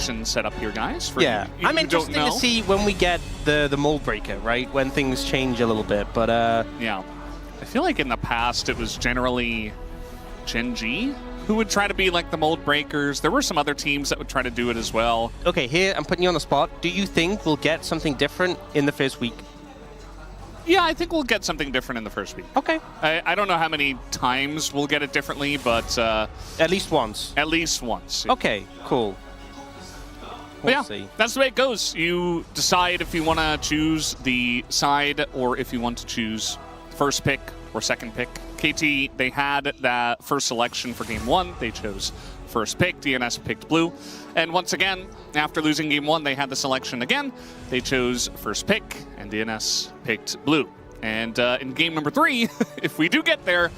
set up here, guys. For yeah, I'm interested to see when we get the mold breaker, right? When things change a little bit, but yeah, I feel like in the past it was generally Gen G who would try to be like the mold breakers. There were some other teams that would try to do it as well. Okay, here I'm putting you on the spot. Do you think we'll get something different in the first week? Yeah, I think we'll get something different in the first week. Okay. I don't know how many times we'll get it differently, but at least once. At least once. Okay, cool. We'll see. That's the way it goes. You decide if you want to choose the side or if you want to choose first pick or second pick. KT, they had that first selection for game 1. They chose first pick. DNS picked blue. And once again, after losing game 1, they had the selection again. They chose first pick, and DNS picked blue. And in game number 3, if we do get there,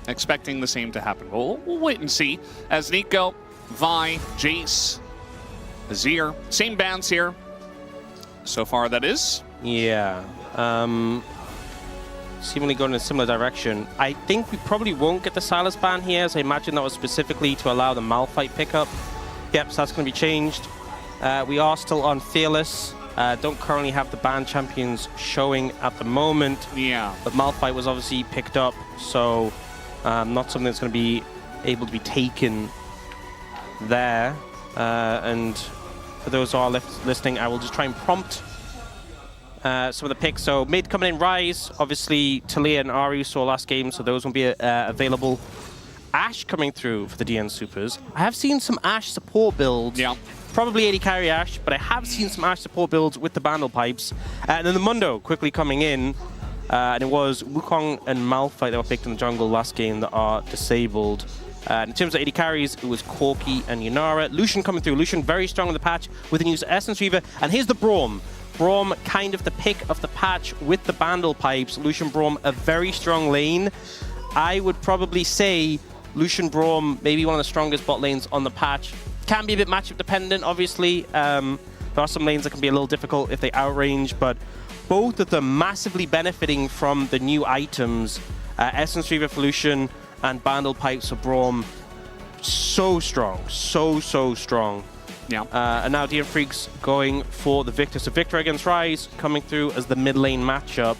expecting the same to happen. We'll wait and see. As Neeko, Vi, Jayce, Azir, same bans here. So far, that is. Yeah. Seemingly going in a similar direction. I think we probably won't get the Sylas ban here, as I imagine that was specifically to allow the Malphite pickup. Yep, so that's going to be changed. We are still on Fearless. Don't currently have the ban champions showing at the moment. Yeah. But Malphite was obviously picked up, so not something that's going to be able to be taken there. And for those who are listening, I will just try and prompt some of the picks. So mid coming in Ryze, obviously Talia and Ari saw last game, so those won't be available. Ashe coming through for the DN Supers. I have seen some Ashe support builds. Yeah. Probably AD carry Ashe, but I have seen some Ashe support builds with the Bandle pipes. And then the Mundo quickly coming in. And it was Wukong and Malphite that were picked in the jungle last game that are disabled. In terms of AD carries, it was Corki and Yunara. Lucian coming through. Lucian very strong in the patch with the new Essence Reaver. And here's the Braum. Braum kind of the pick of the patch with the Bandle pipes. Lucian Braum, a very strong lane. I would probably say Lucian Braum, maybe one of the strongest bot lanes on the patch. Can be a bit matchup dependent, obviously. There are some lanes that can be a little difficult if they outrange, but both of them massively benefiting from the new items. Essence Reaver for Lucian and Bandle pipes for Braum. So strong. So strong. Yeah. And now DN Freaks going for the Viktor. So Viktor against Ryze coming through as the mid lane matchup.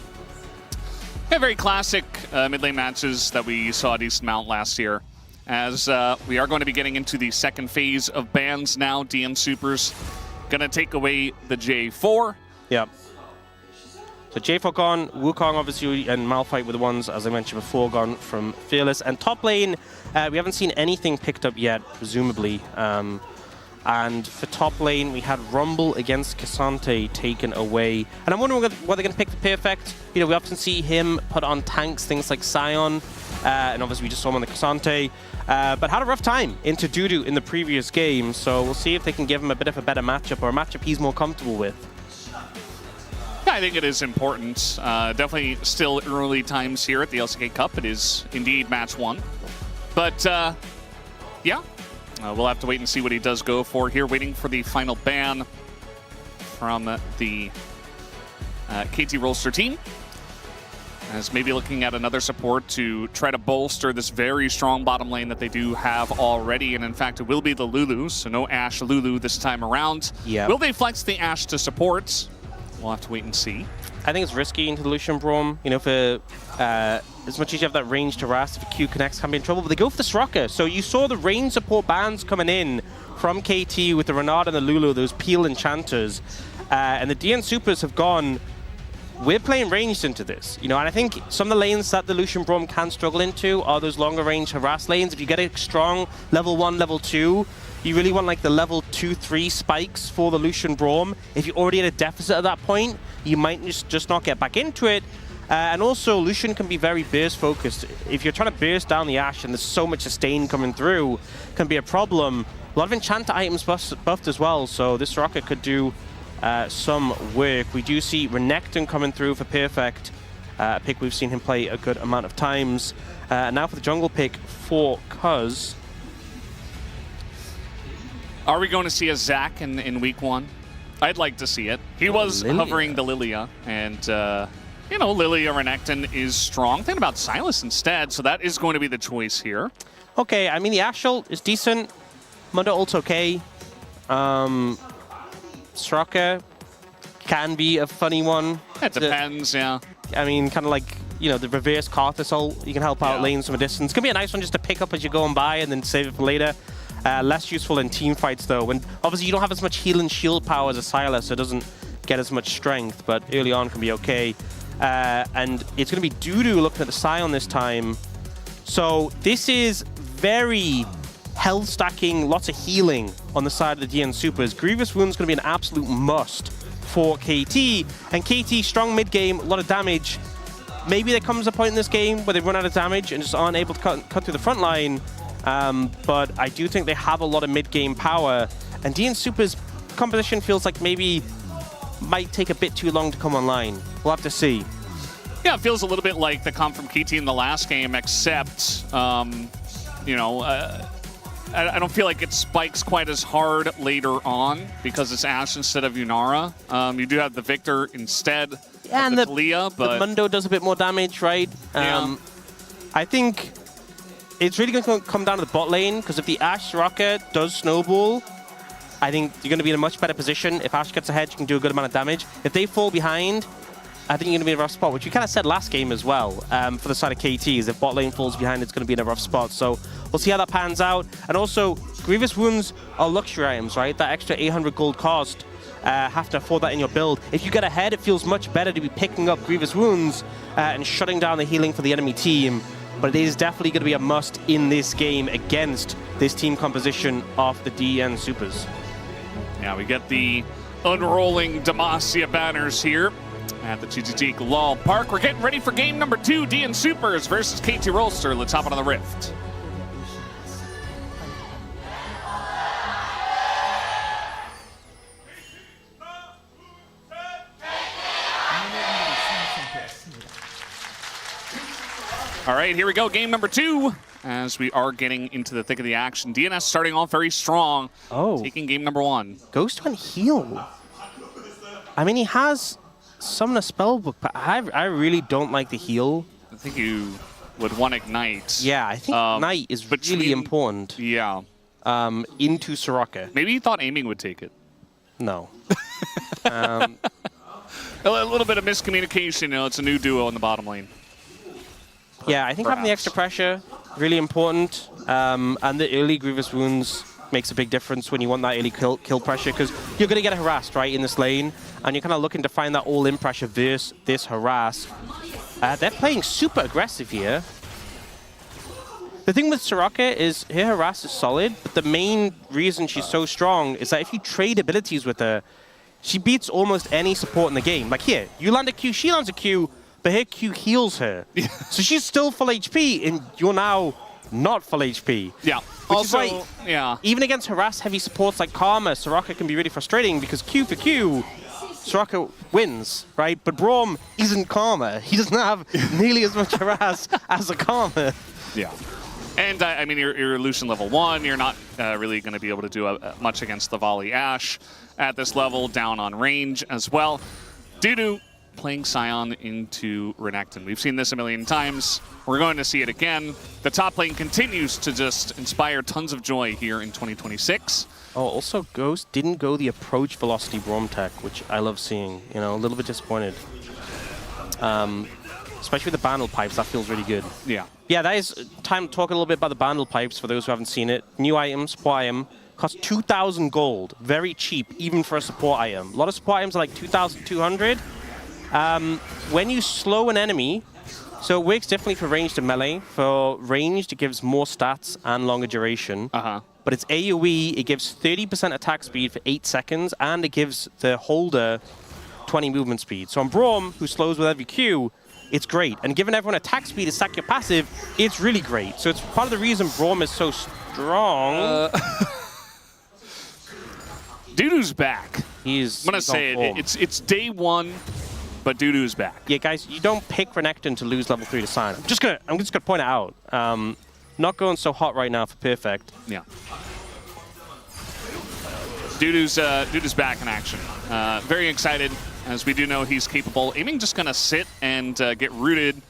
Yeah, very classic mid lane matches that we saw a decent amount last year. As we are going to be getting into the second phase of bans now. DN Supers going to take away the J4. Yep. So J4 gone, Wukong obviously and Malphite were the ones, as I mentioned before, gone from Fearless. And top lane, we haven't seen anything picked up yet, presumably. And for top lane, we had Rumble against Cassante taken away. And I'm wondering whether they're going to pick the perfect. You know, we often see him put on tanks, things like Sion. And obviously we just saw him on the Cassante. But had a rough time into DuDu in the previous game. So we'll see if they can give him a bit of a better matchup or a matchup he's more comfortable with. Yeah, I think it is important. Definitely still early times here at the LCK Cup. It is indeed match 1. But yeah. We'll have to wait and see what he does go for here. Waiting for the final ban from the KT Rolster team. As maybe looking at another support to try to bolster this very strong bottom lane that they do have already. And in fact, it will be the Lulu, so no Ashe Lulu this time around. Yep. Will they flex the Ashe to support? We'll have to wait and see. I think it's risky into the Lucian Braum. You know, for as much as you have that range to harass, if a Q connects, can be in trouble. But they go for the Soraka. So you saw the range support bans coming in from KT with the Renata and the Lulu, those Peel Enchanters. And the DN Supers have gone, we're playing ranged into this. You know, and I think some of the lanes that the Lucian Braum can struggle into are those longer range harass lanes. If you get a strong level 1, level 2, you really want like the level 2, 3 spikes for the Lucian Braum. If you're already at a deficit at that point, you might just not get back into it. And also, Lucian can be very burst focused. If you're trying to burst down the Ashe and there's so much sustain coming through, can be a problem. A lot of enchanter items buffed as well, so this Soraka could do some work. We do see Renekton coming through for Perfect, a pick we've seen him play a good amount of times. And now for the jungle pick for Cuzz. Are we going to see a Zac in week 1? I'd like to see it. He was hovering the Lilia, and you know, Lilia Renekton is strong. Thinking about Sylas instead, so that is going to be the choice here. Okay, I mean, the Ashe ult is decent. Mundo ult's okay. Soraka can be a funny one. It depends, yeah. I mean, kind of like, you know, the reverse Karthus ult. You can help out lanes from a distance. It's going to be a nice one just to pick up as you're going by and then save it for later. Less useful in team fights, though. When obviously you don't have as much heal and shield power as a Sylas, so it doesn't get as much strength, but early on can be okay. And it's going to be DuDu looking at the Sion this time. So this is very health stacking, lots of healing on the side of the DN Supers. Grievous Wound's going to be an absolute must for KT. And KT, strong mid-game, a lot of damage. Maybe there comes a point in this game where they run out of damage and just aren't able to cut through the front line. But I do think they have a lot of mid-game power. And DN Super's composition feels like maybe might take a bit too long to come online. We'll have to see. Yeah, it feels a little bit like the comp from KT in the last game, except, you know, I don't feel like it spikes quite as hard later on because it's Ashe instead of Yunara. You do have the Viktor instead of and the Talia, but the Mundo does a bit more damage, right? Yeah. I think it's really going to come down to the bot lane, because if the Ashe Soraka does snowball, I think you're going to be in a much better position. If Ashe gets ahead, you can do a good amount of damage. If they fall behind, I think you're going to be in a rough spot, which we kind of said last game as well for the side of KTs. If bot lane falls behind, it's going to be in a rough spot. So we'll see how that pans out. And also, Grievous Wounds are luxury items, right? That extra 800 gold cost, have to afford that in your build. If you get ahead, it feels much better to be picking up Grievous Wounds and shutting down the healing for the enemy team. But it is definitely going to be a must in this game against this team composition of the DN Supers. yeah, we get the unrolling Demacia banners here at the GGG Lol Park. We're getting ready for game number 2, DN Supers versus KT Rolster. Let's hop on the Rift. All right, here we go, game number 2, as we are getting into the thick of the action. DNS starting off very strong, taking game number 1. Ghost went heal. I mean, he has Summon a Spellbook, but I really don't like the heal. I think you would want Ignite. Yeah, I think Ignite is really important. Yeah. Into Soraka. Maybe you thought aiming would take it. No. A little bit of miscommunication. You know, it's a new duo in the bottom lane. Yeah, I think having the extra pressure, really important. And the early Grievous Wounds makes a big difference when you want that early kill pressure, because you're going to get harassed, right, in this lane. And you're kind of looking to find that all-in pressure versus this harass. They're playing super aggressive here. The thing with Soraka is her harass is solid, but the main reason she's so strong is that if you trade abilities with her, she beats almost any support in the game. Like here, you land a Q, she lands a Q, but her Q heals her. So she's still full HP, and you're now not full HP. Yeah. Which also, is why, yeah. Even against harass-heavy supports like Karma, Soraka can be really frustrating, because Q for Q, Soraka wins, right? But Braum isn't Karma. He doesn't have nearly as much harass as a Karma. Yeah. And, I mean, you're Lucian level 1. You're not really going to be able to do much against the volley Ashe at this level, down on range as well. DuDu playing Sion into Renekton. We've seen this a million times. We're going to see it again. The top lane continues to just inspire tons of joy here in 2026. Oh, also Ghost didn't go the approach velocity Braum tech, which I love seeing. You know, a little bit disappointed. Especially with the bundle pipes, that feels really good. Yeah. Yeah, that is time to talk a little bit about the bundle pipes for those who haven't seen it. New item, support item, costs 2,000 gold. Very cheap, even for a support item. A lot of support items are like 2,200. When you slow an enemy, so it works differently for ranged and melee. For ranged, it gives more stats and longer duration. But it's AoE, it gives 30% attack speed for 8 seconds, and it gives the holder 20 movement speed. So on Braum, who slows with every Q, it's great. And given everyone attack speed is stack your passive, it's really great. So it's part of the reason Braum is so strong. DuDu's back. He's I'm going to say it. It's day 1. But DuDu's back. Yeah, guys, you don't pick Renekton to lose level 3 to Sion. I'm just gonna point it out. Not going so hot right now for Perfect. Yeah. DuDu's back in action. Very excited, as we do know he's capable. Aiming just gonna sit and get rooted.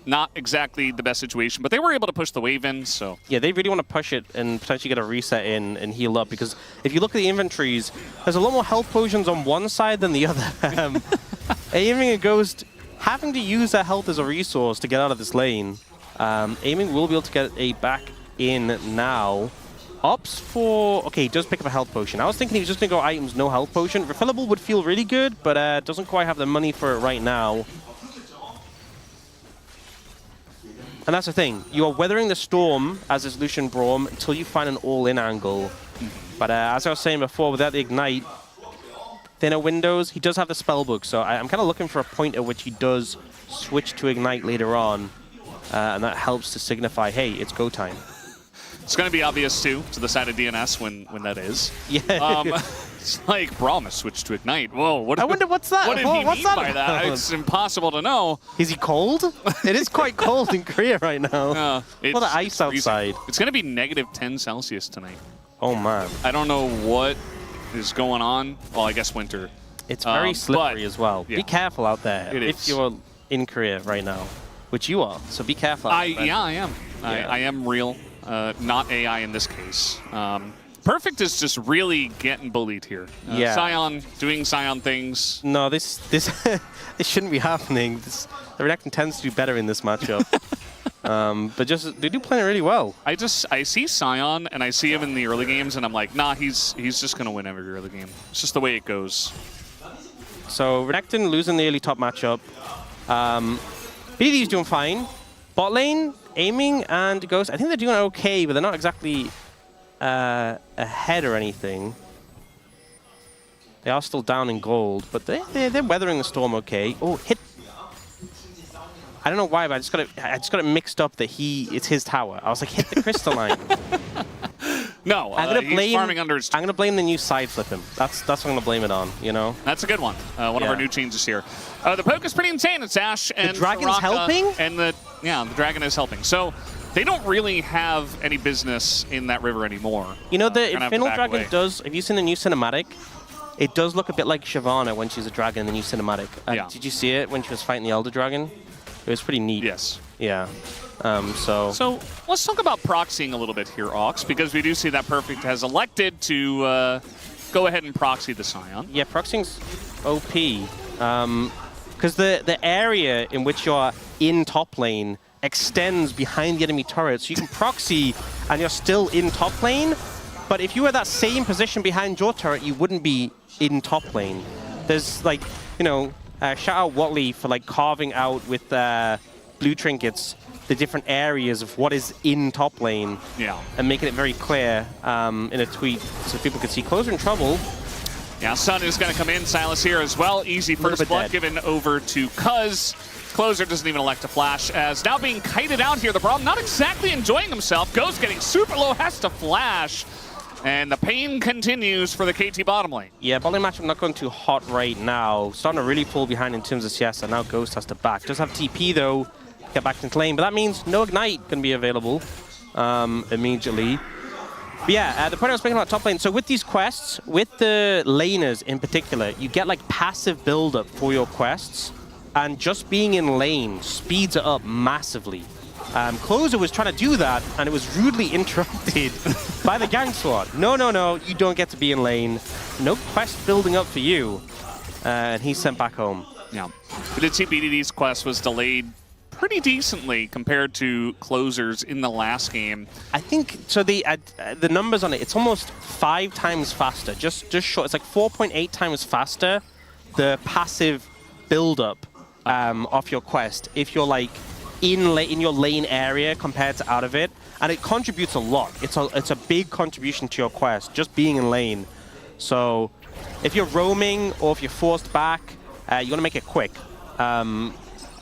not exactly the best situation, but they were able to push the wave in, so... Yeah, they really want to push it and potentially get a reset in and heal up, because if you look at the inventories, there's a lot more health potions on one side than the other. Aiming and Ghost having to use their health as a resource to get out of this lane. Aiming will be able to get a back in now. Opts for... Okay, he does pick up a health potion. I was thinking he was just going to go items, no health potion. Refillable would feel really good, but doesn't quite have the money for it right now. And that's the thing. You are weathering the storm as this Lucian Braum until you find an all-in angle. But as I was saying before, without the Ignite, thinner windows, he does have the spellbook. So I'm kind of looking for a point at which he does switch to Ignite later on. And that helps to signify, hey, it's go time. It's going to be obvious, too, to the side of DNS when that is. Yeah. It's like, Braum has switched to Ignite. Whoa, I wonder what's that? What did he mean by that? It's impossible to know. Is he cold? It is quite cold in Korea right now. It's the ice outside. It's going to be -10 tonight. Oh, man. I don't know what is going on. Well, I guess winter. It's very slippery as well. Yeah. Be careful out there if you're in Korea right now, which you are. So be careful. Yeah, I am. Yeah. I am real. Not AI in this case. Perfect is just really getting bullied here. Yeah. Sion doing Sion things. No, this this shouldn't be happening. The Renekton tends to do better in this matchup. But just they do play it really well. I see Sion and I see him in the early games and I'm like, nah, he's just gonna win every early game. It's just the way it goes. So Renekton losing the early top matchup. BDD's doing fine. Bot lane, Aiming and Ghost, I think they're doing okay, but they're not exactly ahead or anything. They are still down in gold, but they're weathering the storm okay. Oh, hit! I don't know why, but I just got it mixed up that it's his tower. I was like, hit the crystalline. No, he's farming under his... I'm gonna blame the new side flip him. That's what I'm gonna blame it on. You know. That's a good one. One of our new changes here. The poke is pretty insane. It's Ashe and the dragon's Soraka, helping, and the dragon is helping. So they don't really have any business in that river anymore. You know, the Infernal Dragon does. Have you seen the new cinematic? It does look a bit like Shyvana when she's a dragon in the new cinematic. Did you see it when she was fighting the Elder Dragon? It was pretty neat. Yes. Yeah. So let's talk about proxying a little bit here, Ox, because we do see that Perfect has elected to go ahead and proxy the Sion. Yeah, proxying's OP. Because the area in which you're in top lane extends behind the enemy turret, so you can proxy and you're still in top lane, but if you were that same position behind your turret, you wouldn't be in top lane. There's like, you know, shout out Watley for like carving out with blue trinkets the different areas of what is in top lane, and making it very clear in a tweet so people could see. Clozer in trouble. Yeah, Sun is going to come in. Sylas here as well. Easy first blood given over to Cuzz. Clozer doesn't even elect to flash, as now being kited out here. The Braum not exactly enjoying himself. Ghost getting super low, has to flash. And the pain continues for the KT bottom lane. Yeah, bottom lane matchup not going too hot right now. Starting to really pull behind in terms of CS, and now Ghost has to back. Does have TP though, get back into lane, but that means no Ignite can be available immediately. But yeah, the point I was making about top lane, so with these quests, with the laners in particular, you get like passive build-up for your quests, and just being in lane speeds it up massively. Clozer was trying to do that, and it was rudely interrupted by the gang sword. No, no, no, you don't get to be in lane. No quest building up for you. And he's sent back home. Yeah. We did see BDD's quest was delayed pretty decently compared to Clozer's in the last game. I think, so the numbers on it, it's almost 5 times faster, just short. It's like 4.8 times faster, the passive build-up of your quest, if you're like in your lane area compared to out of it, and it contributes a lot. It's a big contribution to your quest, just being in lane. So if you're roaming or if you're forced back, you want to make it quick.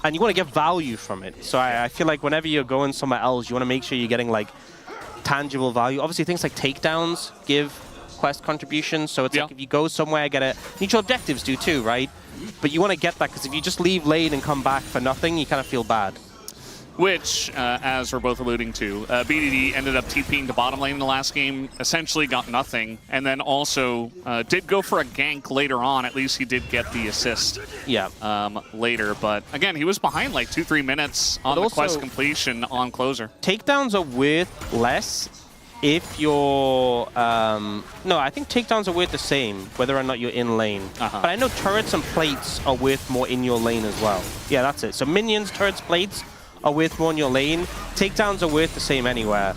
And you want to get value from it. So I feel like whenever you're going somewhere else, you want to make sure you're getting like tangible value. Obviously things like takedowns give quest contributions. So it's like if you go somewhere, get it. Neutral objectives do too, right? But you want to get that, because if you just leave lane and come back for nothing, you kind of feel bad. which, as we're both alluding to, BDD ended up TPing to bottom lane in the last game, essentially got nothing, and then also did go for a gank later on. At least he did get the assist later. But again, he was behind like 2-3 minutes on the quest completion on Clozer. Takedowns are worth less if you're... no, I think takedowns are worth the same, whether or not you're in lane. But I know turrets and plates are worth more in your lane as well. Yeah, that's it. So minions, turrets, plates are worth more in your lane. Takedowns are worth the same anywhere.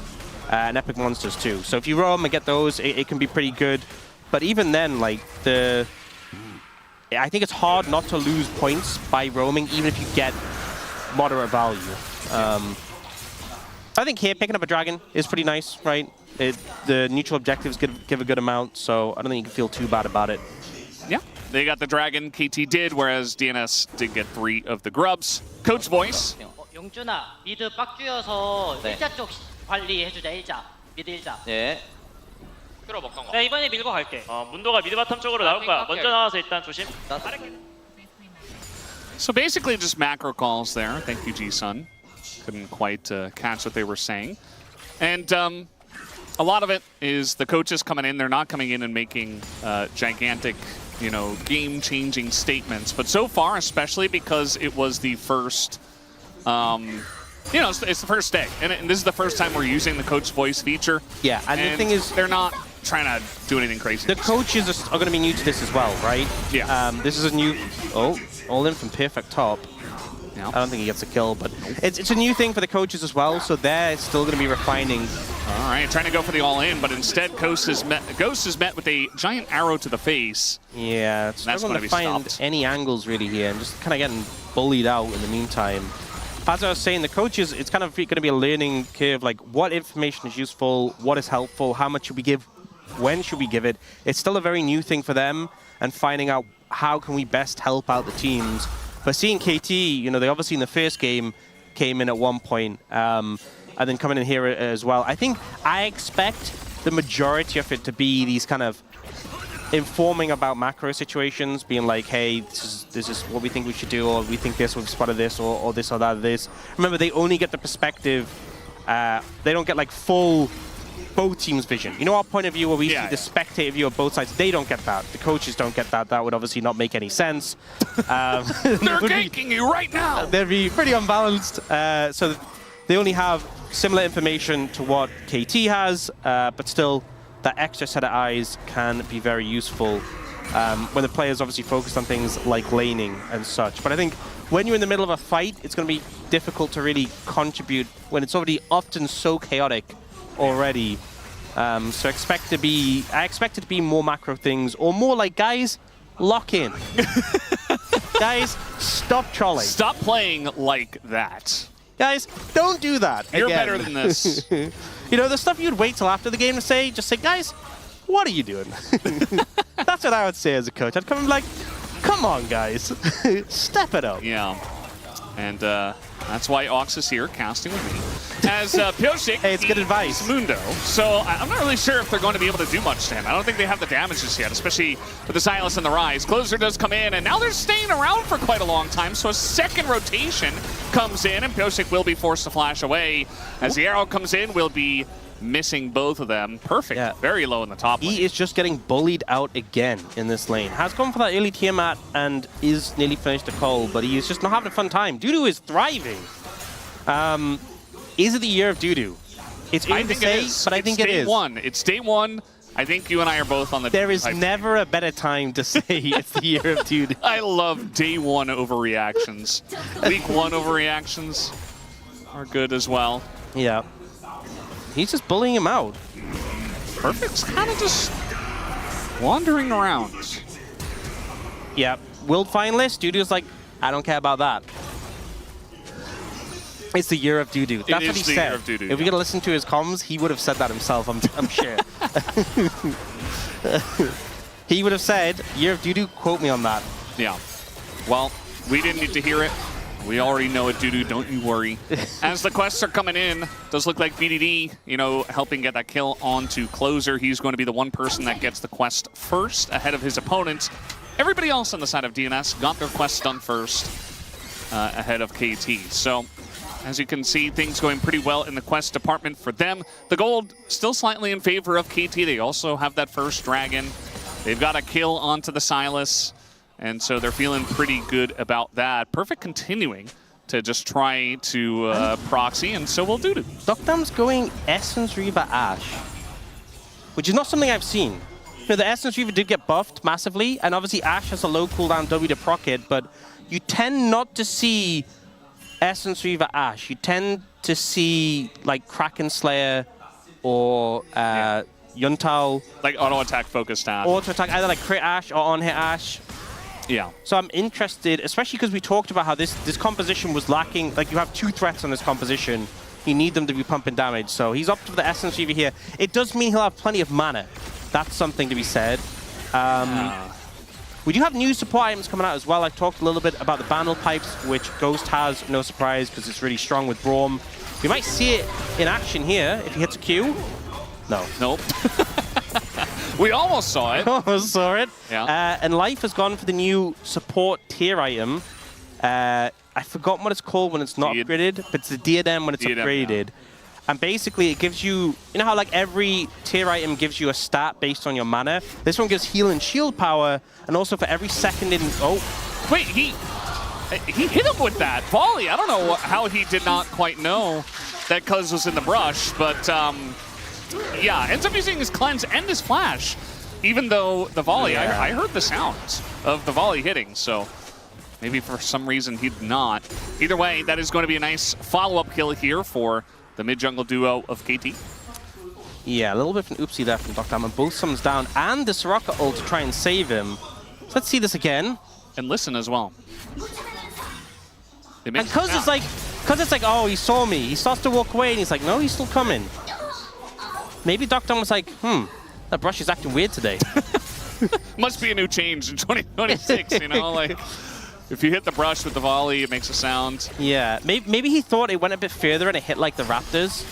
And epic monsters too. So if you roam and get those, it can be pretty good. But even then, like, I think it's hard not to lose points by roaming, even if you get moderate value. I think here, picking up a dragon is pretty nice, right? The neutral objectives give a good amount, so I don't think you can feel too bad about it. Yeah, they got the dragon, KT did, whereas DNS did get 3 of the grubs. Coach voice. 용준아, 미드 빡주여서 일자 쪽 관리해주자, 일자. 미드 일자. 예. 끌어먹던 거. 네, 이번에 밀고 갈게. 문도가 미드 바텀 쪽으로 나올 거야. 먼저 나와서 일단 조심. So basically just macro calls there. Thank you, G-Sun. Couldn't quite catch what they were saying. And a lot of it is the coaches coming in. They're not coming in and making gigantic, you know, game-changing statements. But so far, especially because it was the first... you know, it's the first day, and this is the first time we're using the coach voice feature. Yeah, and the thing is, they're not trying to do anything crazy. The coaches are going to be new to this as well, right? Yeah. This is a new... Oh, all in from perfect top. Yeah. I don't think he gets a kill, but it's a new thing for the coaches as well, so they're still going to be refining. All right, trying to go for the all-in, but instead Ghost is met with a giant arrow to the face. Yeah, it's struggling to find any angles really here, and just kind of getting bullied out in the meantime. As I was saying, the coaches, it's kind of going to be a learning curve, like what information is useful, what is helpful, how much should we give, when should we give it. It's still a very new thing for them, and finding out how can we best help out the teams. But seeing KT, you know, they obviously in the first game came in at one point, and then coming in here as well. I expect the majority of it to be these kind of informing about macro situations, being like, hey, this is what we think we should do, or we think this, we've spotted this, or this or that or this. Remember, they only get the perspective, they don't get like full both teams' vision. You know our point of view where we see the spectator view of both sides? They don't get that. The coaches don't get that. That would obviously not make any sense. They're ganking you right now! They'd be pretty unbalanced. So they only have similar information to what KT has, but still, that extra set of eyes can be very useful when the player's obviously focused on things like laning and such. But I think when you're in the middle of a fight, it's going to be difficult to really contribute when it's already often so chaotic already. So I expect it to be more macro things, or more like, guys, lock in. Guys, stop trolling. Stop playing like that. Guys, don't do that. You're better than this. You know, the stuff you'd wait till after the game to say, just say, guys, what are you doing? That's what I would say as a coach. I'd come and be like, come on, guys. Step it up. Yeah. And that's why Ox is here, casting with me. As Pyosik, hey, it's good advice. Mundo. So I'm not really sure if they're going to be able to do much to him. I don't think they have the damages yet, especially with the Sylas and the Ryze. Clozer does come in, and now they're staying around for quite a long time. So a second rotation comes in, and Pyosik will be forced to flash away. As the arrow comes in, we'll be missing both of them. Perfect. Yeah. Very low in the top lane. He is just getting bullied out again in this lane. Has gone for that early Tiamat and is nearly finished the call, but he is just not having a fun time. DuDu is thriving. Is it the year of DuDu? It's early to say, but I think it is. It's day one. I think you and I are both on the... There is never a better time to say it's the year of DuDu. I love day one overreactions. Week one overreactions are good as well. Yeah. He's just bullying him out. Perfect's kind of just wandering around. Yeah. World finalist, DuDu's like, I don't care about that. It's the year of DuDu. That's what he said. If we could listen to his comms, he would have said that himself, I'm sure. He would have said, year of DuDu, quote me on that. Yeah. Well, we didn't need to hear it. We already know it, DuDu, don't you worry. As the quests are coming in, does look like BDD, you know, helping get that kill onto Clozer. He's going to be the one person that gets the quest first ahead of his opponent. Everybody else on the side of DNS got their quests done first ahead of KT. So As you can see, things going pretty well in the quest department for them. The gold still slightly in favor of KT. They also have that first dragon. They've got a kill onto the Sylas, and so they're feeling pretty good about that. Perfect continuing to just try to proxy, and so will DuDu. deokdam's going Essence Reaver Ashe, which is not something I've seen. You know, the Essence Reaver did get buffed massively, and obviously Ashe has a low cooldown W to proc it, but you tend not to see Essence Reaver Ashe. You tend to see like Kraken Slayer or Yuntao. Like auto attack focused Ashe. Auto attack, either like crit Ashe or on hit Ashe. Yeah. So I'm interested, especially because we talked about how this composition was lacking. Like you have 2 threats on this composition. You need them to be pumping damage. So he's up to the Essence Reaver here. It does mean he'll have plenty of mana. That's something to be said. We do have new support items coming out as well. I talked a little bit about the Bandle Pipes, which Ghost has, no surprise, because it's really strong with Braum. We might see it in action here if he hits a Q. No. Nope. We almost saw it. Almost saw it. Yeah. And Life has gone for the new support tier item. I forgot what it's called when it's not upgraded, but it's the diadem when it's upgraded. Yeah. And basically, it gives you, you know how like every tier item gives you a stat based on your mana? This one gives heal and shield power, and also for every second in... Oh. Wait, he hit him with that volley. I don't know how he did not quite know that Cuzz was in the brush, but yeah, ends up using his cleanse and his flash, even though the volley, yeah. I heard the sounds of the volley hitting, so maybe for some reason he did not. Either way, that is going to be a nice follow-up kill here for the mid-jungle duo of KT. Yeah, a little bit of an oopsie there from deokdam, and both summons down, and the Soraka ult to try and save him. So let's see this again. And listen as well. And Cuzz it's like, oh, he saw me. He starts to walk away, and he's like, no, he's still coming. Maybe deokdam was like, that brush is acting weird today. Must be a new change in 2026, you know? Like, if you hit the brush with the volley, it makes a sound. Yeah, maybe he thought it went a bit further and it hit like the Raptors.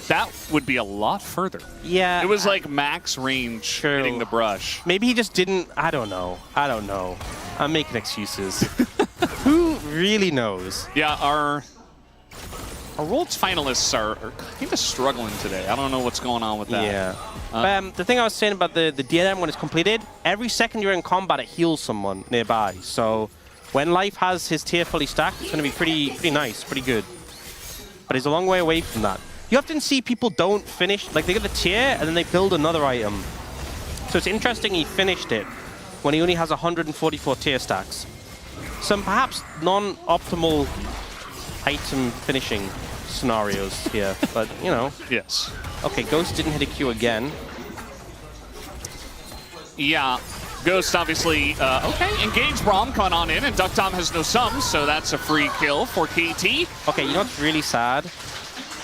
That would be a lot further. Yeah. It was like max range hitting the brush. Maybe he just didn't, I don't know. I'm making excuses. Who really knows? Yeah, our Worlds finalists are kind of struggling today. I don't know what's going on with that. Yeah. The thing I was saying about the diadem when it's completed, every second you're in combat, it heals someone nearby. So when Life has his tier fully stacked, it's going to be pretty nice, pretty good. But he's a long way away from that. You often see people don't finish, like they get the tier and then they build another item. So it's interesting he finished it when he only has 144 tier stacks. Some perhaps non-optimal item finishing scenarios here, but you know. Yes. Okay, Ghost didn't hit a Q again. Yeah, Ghost obviously, okay, engage Braum coming on in, and deokdam has no sums, so that's a free kill for KT. Okay, you know what's really sad?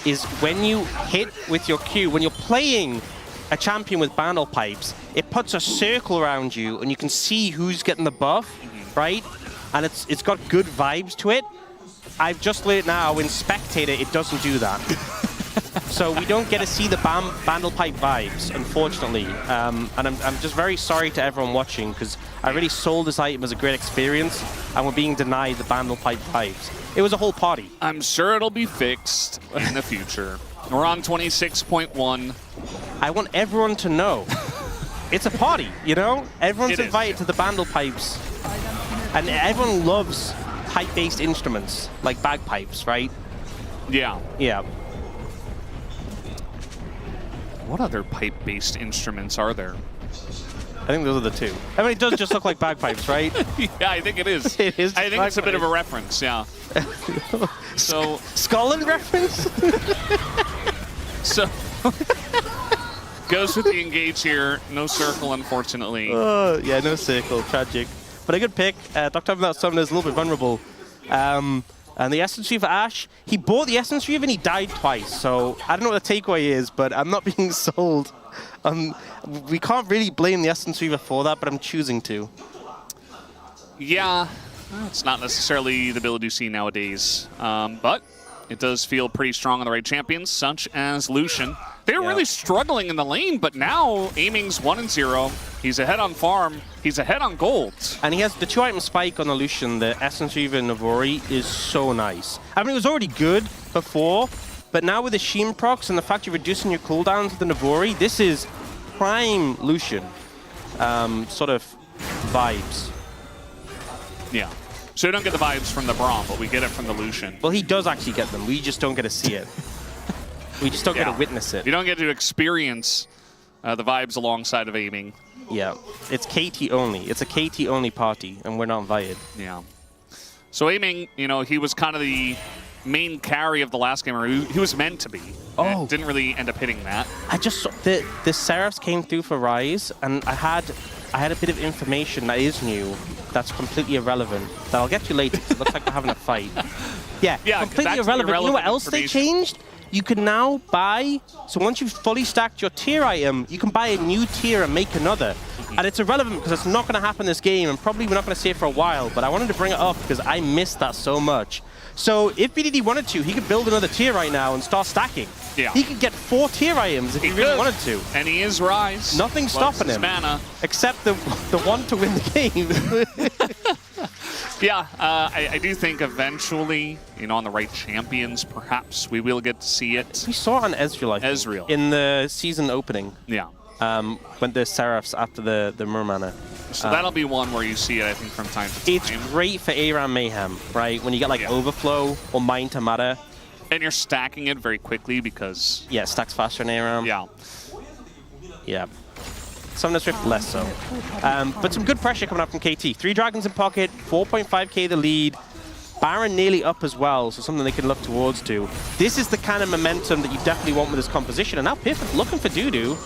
Is when you hit with your Q, when you're playing a champion with Bandle Pipes, it puts a circle around you and you can see who's getting the buff, right? And it's got good vibes to it. I've just learned now in Spectator it doesn't do that. So we don't get to see the Bandle Pipe vibes, unfortunately. And I'm just very sorry to everyone watching because I really sold this item as a great experience and we're being denied the Bandle Pipe vibes. It was a whole party. I'm sure it'll be fixed in the future. We're on 26.1. I want everyone to know. It's a party, you know? Everyone's invited to the Bandle Pipes. And everyone loves pipe-based instruments, like bagpipes, right? Yeah. Yeah. What other pipe-based instruments are there? I think those are the two. I mean, it does just look like bagpipes, right? Yeah, I think it is. It is. I think it's a bit of a reference, yeah. So Scotland reference? So goes with the engage here. No circle, unfortunately. Yeah, no circle. Tragic. But a good pick. deokdam without summon is a little bit vulnerable. And the Essence Reaver Ashe, he bought the Essence Reaver and he died twice. So I don't know what the takeaway is, but I'm not being sold. We can't really blame the Essence Reaver for that, but I'm choosing to. Yeah, it's not necessarily the build you see nowadays. But it does feel pretty strong on the right champions, such as Lucian. They're really struggling in the lane, but now Aiming's 1-0. He's ahead on farm. He's ahead on gold. And he has the 2-item spike on the Lucian. The Essence Reaver Navori is so nice. I mean, it was already good before, but now with the Sheen procs and the fact you're reducing your cooldowns with the Navori, this is prime Lucian sort of vibes. Yeah. So we don't get the vibes from the Braum, but we get it from the Lucian. Well, he does actually get them. We just don't get to see it. We just don't get to witness it. You don't get to experience the vibes alongside of Aiming. Yeah, it's KT only. It's a KT only party, and we're not invited. Yeah. So Aiming, you know, he was kind of the main carry of the last game, or he was meant to be. Oh. Didn't really end up hitting that. I just saw the Seraphs came through for Ryze, and I had a bit of information that is new that's completely irrelevant that I'll get to later because it looks like we're having a fight. Yeah, completely irrelevant. You know what else they changed? You can now buy, so once you've fully stacked your tier item, you can buy a new tier and make another. And it's irrelevant because it's not going to happen this game, and probably we're not going to see it for a while, but I wanted to bring it up because I missed that so much. So if BDD wanted to, he could build another tier right now and start stacking. Yeah. He could get 4 tier items if he really wanted to. And he is Ryze. Nothing's stopping him. Mana. Except the one to win the game. Yeah, I do think eventually, you know, on the right champions, perhaps we will get to see it. We saw it on Ezreal, I think. Ezreal. In the season opening. Yeah. When the Seraphs after the Mermana. So that'll be one where you see it, I think, from time to time. It's great for ARAM Mayhem, right? When you get like Overflow or Mind to Matter. And you're stacking it very quickly because... Yeah, it stacks faster in ARAM. Yeah. Yeah. Summoner's Rift less so. But some good pressure coming up from KT. 3 Dragons in pocket, 4.5k the lead. Baron nearly up as well, so something they can look towards too. This is the kind of momentum that you definitely want with this composition. And now Piff looking for DuDu.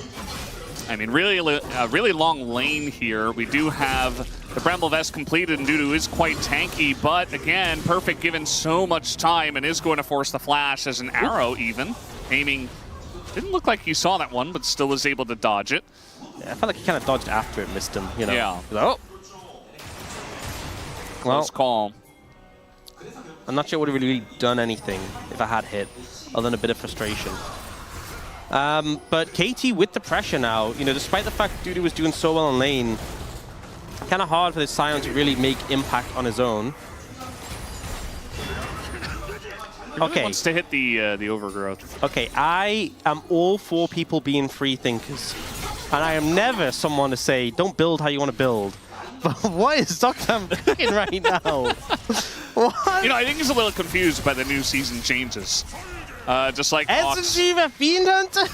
I mean, really long lane here. We do have the Bramble Vest completed, and DuDu is quite tanky, but again, Perfect given so much time and is going to force the flash as an arrow even. Aiming, didn't look like he saw that one, but still was able to dodge it. Yeah, I felt like he kind of dodged after it, missed him, you know. Yeah. Oh. Close call. I'm not sure it would have really done anything if I had hit, other than a bit of frustration. But KT with the pressure now, you know, despite the fact DuDu was doing so well in lane, kind of hard for this Sion to really make impact on his own. He really wants to hit the overgrowth. Okay, I am all for people being free thinkers. And I am never someone to say, don't build how you want to build. But what is deokdam cooking right now? What? You know, I think he's a little confused by the new season changes. Just like SG Fiend Hunter?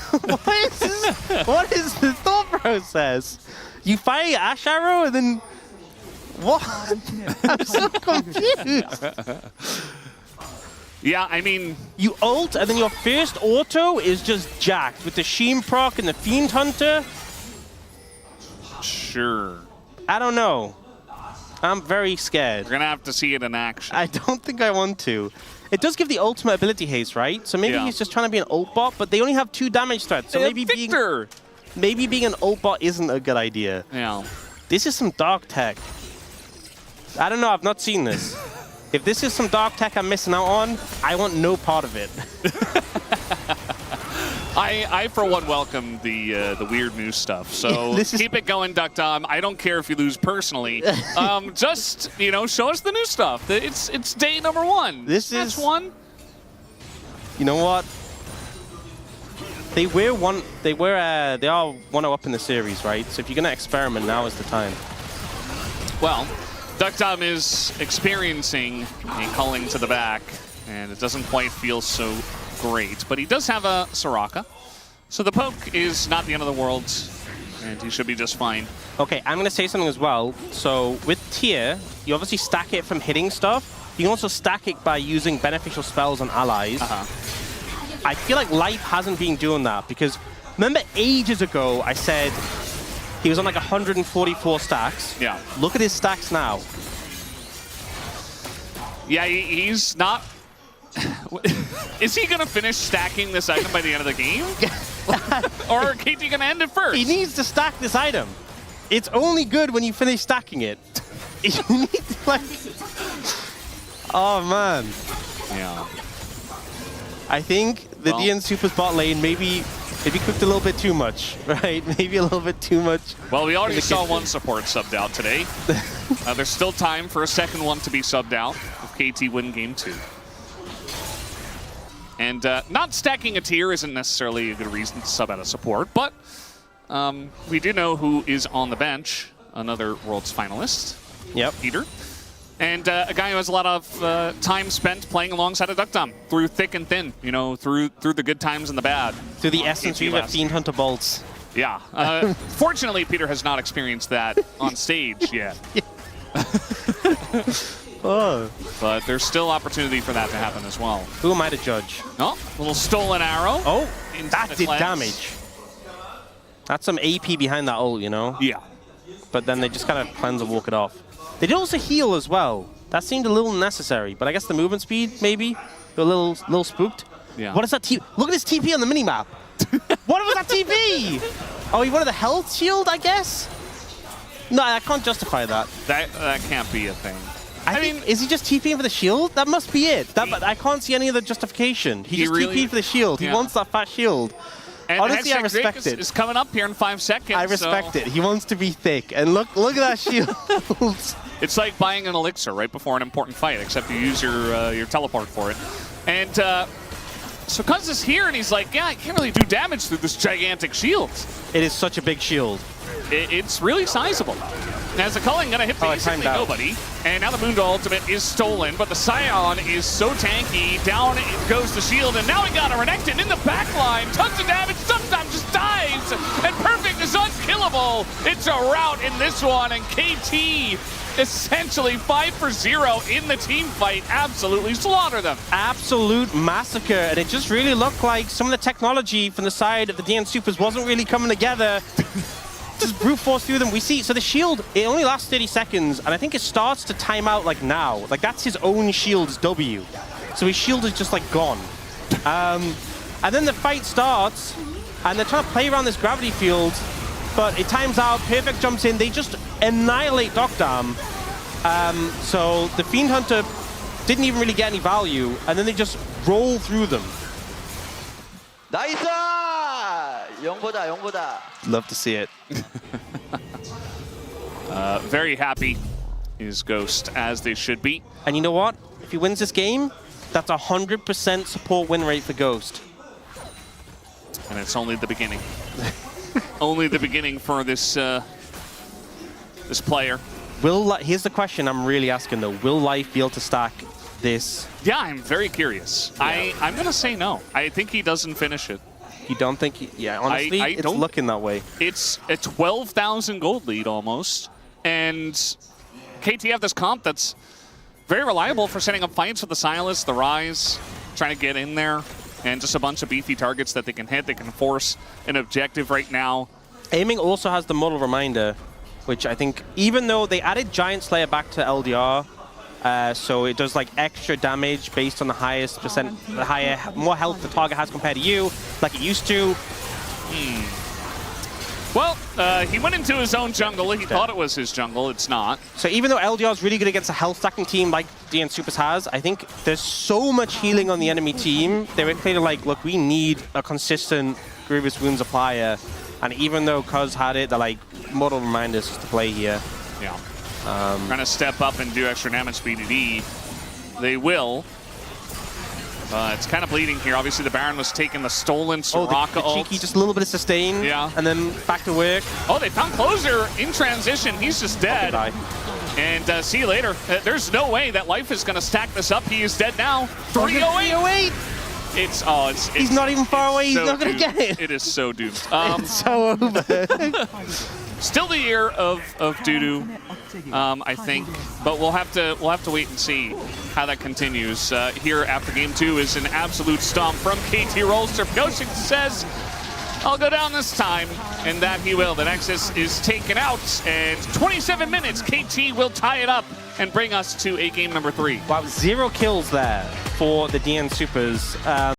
What is the thought process? You fire your Ashe arrow and then... What? I'm so confused. Yeah, I mean... You ult and then your first auto is just jacked with the Sheen proc and the Fiend Hunter? Sure. I don't know. I'm very scared. We're going to have to see it in action. I don't think I want to. It does give the ultimate ability haste, right? So maybe he's just trying to be an ult bot, but they only have 2 damage threats. So maybe being an ult bot isn't a good idea. Yeah. This is some dark tech. I don't know, I've not seen this. If this is some dark tech I'm missing out on, I want no part of it. I for one, welcome the weird new stuff. So keep it going, deokdam. I don't care if you lose personally. Just, you know, show us the new stuff. It's day number 1. This Match is 1. You know what? They are 1-0 up in the series, right? So if you're gonna experiment, now is the time. Well, deokdam is experiencing a culling to the back, and it doesn't quite feel so great, but he does have a Soraka. So the poke is not the end of the world, and he should be just fine. Okay, I'm going to say something as well. So with tier, you obviously stack it from hitting stuff. You can also stack it by using beneficial spells on allies. I feel like Life hasn't been doing that, because remember ages ago I said he was on like 144 stacks. Yeah. Look at his stacks now. Yeah, he's not... Is he going to finish stacking this item by the end of the game? Or are KT going to end it first? He needs to stack this item. It's only good when you finish stacking it. You need to, like... Oh, man. Yeah. I think the DN Supers bot lane maybe cooked a little bit too much, right? Maybe a little bit too much. Well, we already saw one support subbed out today. There's still time for a second one to be subbed out if KT win game 2. And not stacking a tier isn't necessarily a good reason to sub out a support, but we do know who is on the bench. Another Worlds finalist. Yep. Peter. And a guy who has a lot of time spent playing alongside a deokdam through thick and thin, you know, through the good times and the bad. Through the essence of Fiend Hunter bolts. Yeah. Fortunately, Peter has not experienced that on stage yet. Oh. But there's still opportunity for that to happen as well. Who am I to judge? Oh, little stolen arrow. Oh, that did damage. That's some AP behind that ult, you know? Yeah. But then they just kind of cleanse and walk it off. They did also heal as well. That seemed a little necessary, but I guess the movement speed, maybe? They're a little spooked. Yeah. What is that TP? Look at this TP on the minimap. What was that TP? Oh, he wanted the health shield, I guess? No, I can't justify that. That can't be a thing. I mean, is he just TPing for the shield? That must be it. I can't see any other justification. He just really, TP'd for the shield. He wants that fat shield. And honestly, I respect it. It's coming up here in 5 seconds. I respect it. He wants to be thick. And look at that shield. It's like buying an elixir right before an important fight, except you use your teleport for it. And so Cuzz is here, and he's like, yeah, I can't really do damage through this gigantic shield. It is such a big shield. It's really sizable. Now, is the culling going to hit basically nobody? And now the Mundo ultimate is stolen, but the Sion is so tanky. Down goes the shield, and now we got a Renekton in the backline. Tons of damage, sometimes just dives, and Perfect is unkillable. It's a rout in this one, and KT essentially 5 for 0 in the team fight. Absolutely slaughter them. Absolute massacre, and it just really looked like some of the technology from the side of the DN Supers wasn't really coming together. Just brute force through them. We see, so the shield, it only lasts 30 seconds, and I think it starts to time out like now. Like that's his own shield's W. So his shield is just like gone. And then the fight starts, and they're trying to play around this gravity field, but it times out, Perfect jumps in, they just annihilate deokdam. So the Fiend Hunter didn't even really get any value, and then they just roll through them. 나이스! 영보다. Love to see it. Very happy is Ghost, as they should be. And you know what? If he wins this game, that's 100% support win rate for Ghost. And it's only the beginning. Only the beginning for this this player. Here's the question I'm really asking though. Will Life be able to stack this? Yeah, I'm very curious. Yeah. I'm going to say no. I think he doesn't finish it. You don't think yeah, honestly, it's looking that way. It's a 12,000 gold lead almost. And KT have this comp that's very reliable for setting up fights with the Sylas, the Ryze, trying to get in there, and just a bunch of beefy targets that they can hit. They can force an objective right now. Aiming also has the model reminder, which I think, even though they added Giant Slayer back to LDR, so it does like extra damage based on the highest percent, more health the target has compared to you, like it used to. Well, he went into his own jungle. He thought it was his jungle. It's not. So even though LDR is really good against a health stacking team like DN Supers has, I think there's so much healing on the enemy team. They were clearly like, look, we need a consistent Grievous Wounds applier. And even though Cuzz had it, they're like, model reminders to play here. Yeah. Trying to step up and do extra damage BDD. They will. It's kind of bleeding here. Obviously, the Baron was taking the stolen Soraka the cheeky, just a little bit of sustain. Yeah. And then back to work. Oh, they found Clozer in transition. He's just dead. And see you later. There's no way that Life is going to stack this up. He is dead now. 308. It's he's not even far away. He's not going to get it. It is so doomed. It's so over. Still the year of DuDu, I think, but we'll have to wait and see how that continues. Here after game 2 is an absolute stomp from KT Rolster. Pyosik says, "I'll go down this time," and that he will. The Nexus is taken out, and 27 minutes, KT will tie it up and bring us to a game number 3. Wow, 0 kills there for the DN Supers.